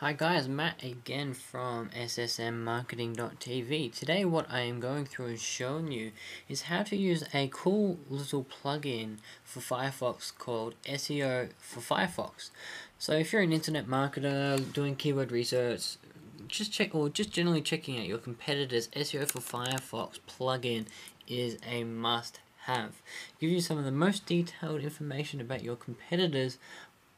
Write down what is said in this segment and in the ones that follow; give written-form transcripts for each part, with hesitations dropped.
Hi guys, Matt again from ssmmarketing.tv. Today what I am going through and showing you is how to use a cool little plugin for Firefox called SEO for Firefox. So if you're an internet marketer doing keyword research, just generally checking out your competitors, SEO for Firefox plugin is a must have. Give you some of the most detailed information about your competitors,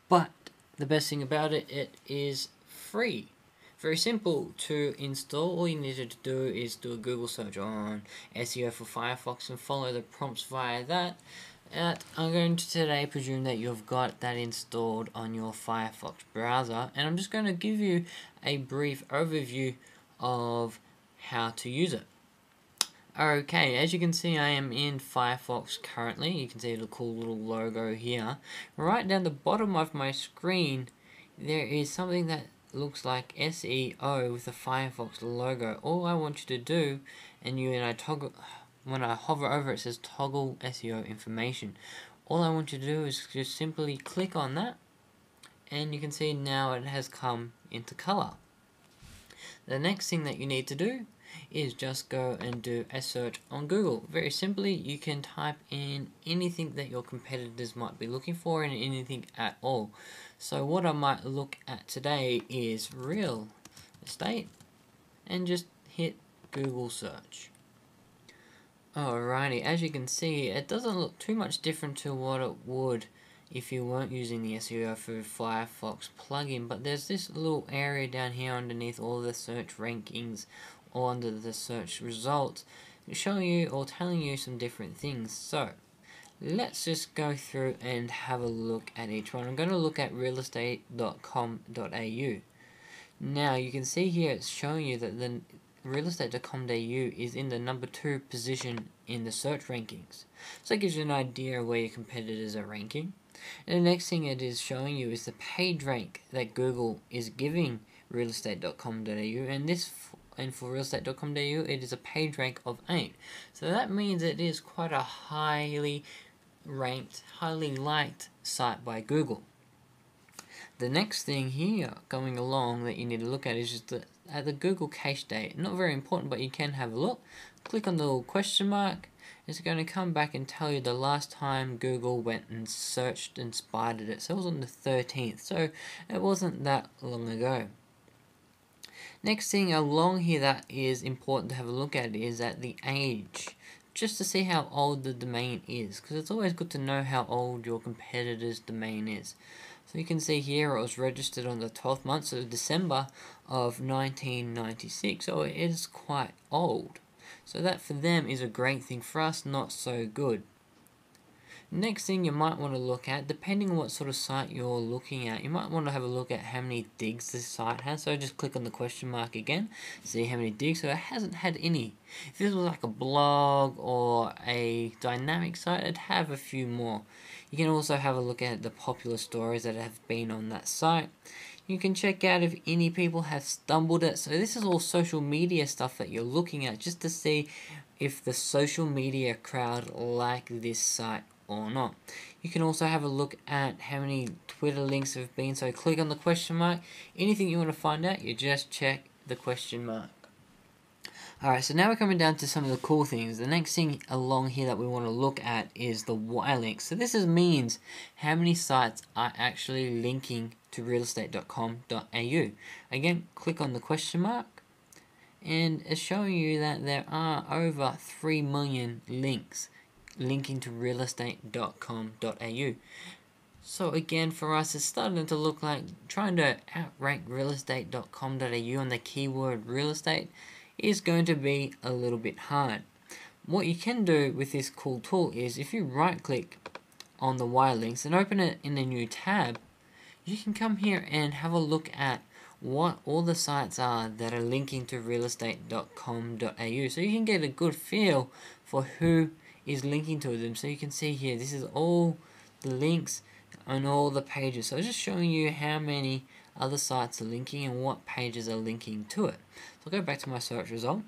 but the best thing about it, it is free. Very simple to install. All you need to do is do a Google search on SEO for Firefox and follow the prompts via that. I'm going to today presume that you've got that installed on your Firefox browser, and I'm just going to give you a brief overview of how to use it. Okay, as you can see, I am in Firefox currently. You can see the cool little logo here. Right down the bottom of my screen, there is something that looks like SEO with the Firefox logo. All I want you to do, when I hover over it says toggle SEO information. All I want you to do is just simply click on that, and you can see now it has come into color. The next thing that you need to do is just go and do a search on Google. Very simply, you can type in anything that your competitors might be looking for and anything at all. So what I might look at today is real estate, and just hit Google search. Alrighty, as you can see, it doesn't look too much different to what it would if you weren't using the SEO for Firefox plugin, but there's this little area down here underneath all the search rankings or under the search results showing you or telling you some different things. So let's just go through and have a look at each one. I'm going to look at realestate.com.au. Now you can see here it's showing you that the realestate.com.au is in the number 2 position in the search rankings. So it gives you an idea of where your competitors are ranking. And the next thing it is showing you is the page rank that Google is giving realestate.com.au, and for realestate.com.au it is a page rank of 8. So that means it is quite a highly ranked, highly liked site by Google. The next thing here going along that you need to look at is just the Google cache date. Not very important, but you can have a look. Click on the little question mark. It's going to come back and tell you the last time Google went and searched and spied it. So it was on the 13th, so it wasn't that long ago. Next thing along here that is important to have a look at is at the age, just to see how old the domain is, because it's always good to know how old your competitor's domain is. So you can see here it was registered on the 12th month of December of 1996, so it is quite old. So that for them is a great thing. For us, not so good. Next thing you might want to look at, depending on what sort of site you're looking at, you might want to have a look at how many digs this site has. So just click on the question mark again, see how many digs. So it hasn't had any. If this was like a blog or a dynamic site, it'd have a few more. You can also have a look at the popular stories that have been on that site. You can check out if any people have stumbled it. So this is all social media stuff that you're looking at, just to see if the social media crowd like this site or not. You can also have a look at how many Twitter links have been. So click on the question mark. Anything you want to find out, you just check the question mark. Alright, so now we're coming down to some of the cool things. The next thing along here that we want to look at is the Y link. So this means how many sites are actually linking to realestate.com.au. Again, click on the question mark, and it's showing you that there are over 3 million links linking to realestate.com.au. So again, for us, it's starting to look like trying to outrank realestate.com.au on the keyword real estate is going to be a little bit hard. What you can do with this cool tool is if you right click on the Y links and open it in a new tab, you can come here and have a look at what all the sites are that are linking to realestate.com.au, so you can get a good feel for who is linking to them. So you can see here, this is all the links on all the pages. So it's just showing you how many other sites are linking and what pages are linking to it. So I'll go back to my search result.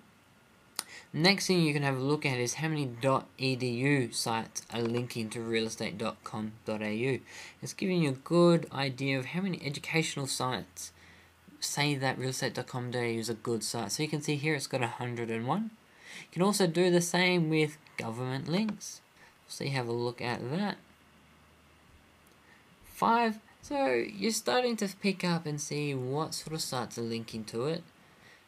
Next thing you can have a look at is how many .edu sites are linking to realestate.com.au. It's giving you a good idea of how many educational sites say that realestate.com.au is a good site. So you can see here it's got 101. You can also do the same with government links. So you have a look at that. 5. So you're starting to pick up and see what sort of sites are linking to it.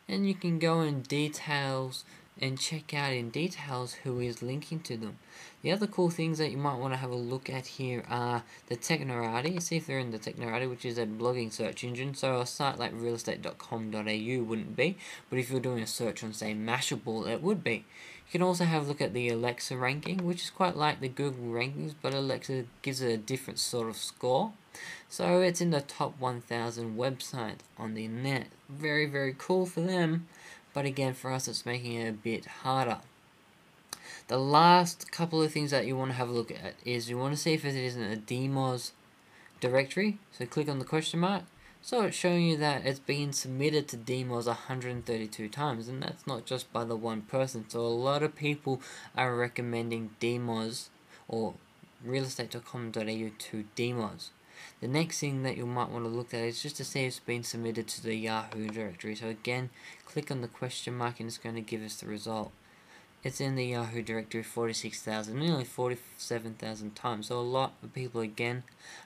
And you can go in details and check out in details who is linking to them. The other cool things that you might want to have a look at here are the Technorati. See if they're in the Technorati, which is a blogging search engine. So a site like realestate.com.au wouldn't be, but if you're doing a search on, say, Mashable, it would be. You can also have a look at the Alexa ranking, which is quite like the Google rankings, but Alexa gives it a different sort of score. So it's in the top 1,000 websites on the net. Very, very cool for them. But again, for us, it's making it a bit harder. The last couple of things that you want to have a look at is you want to see if it isn't a DMOZ directory. So click on the question mark. So it's showing you that it's been submitted to DMOZ 132 times. And that's not just by the one person. So a lot of people are recommending DMOZ or realestate.com.au to DMOZ. The next thing that you might want to look at is just to see if it's been submitted to the Yahoo directory. So again, click on the question mark and it's going to give us the result. It's in the Yahoo directory 46,000, nearly 47,000 times. So a lot of people again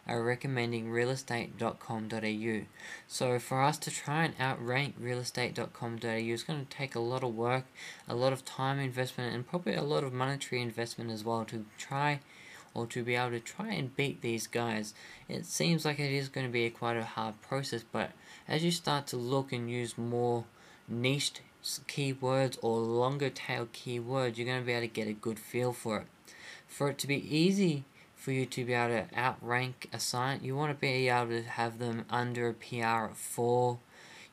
are recommending realestate.com.au. So for us to try and outrank realestate.com.au is going to take a lot of work, a lot of time investment, and probably a lot of monetary investment as well to try or to be able to try and beat these guys. It seems like it is going to be quite a hard process, but as you start to look and use more niched keywords or longer tail keywords, you're going to be able to get a good feel for it. For it to be easy for you to be able to outrank a site, you want to be able to have them under a PR of 4.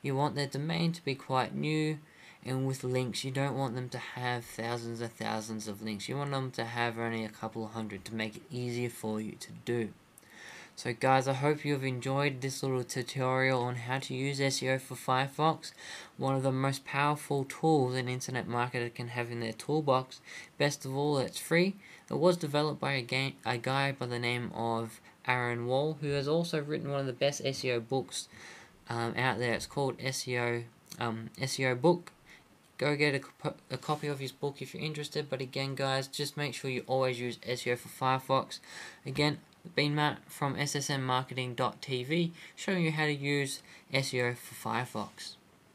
You want their domain to be quite new. And with links, you don't want them to have thousands and thousands of links. You want them to have only a couple of hundred to make it easier for you to do. So guys, I hope you've enjoyed this little tutorial on how to use SEO for FireFox. One of the most powerful tools an internet marketer can have in their toolbox. Best of all, it's free. It was developed by a guy by the name of Aaron Wall, who has also written one of the best SEO books out there. It's called SEO Book. Go get a copy of his book if you're interested. But again, guys, just make sure you always use SEO for FireFox. Again, been Matt from ssmmarketing.tv showing you how to use SEO for FireFox.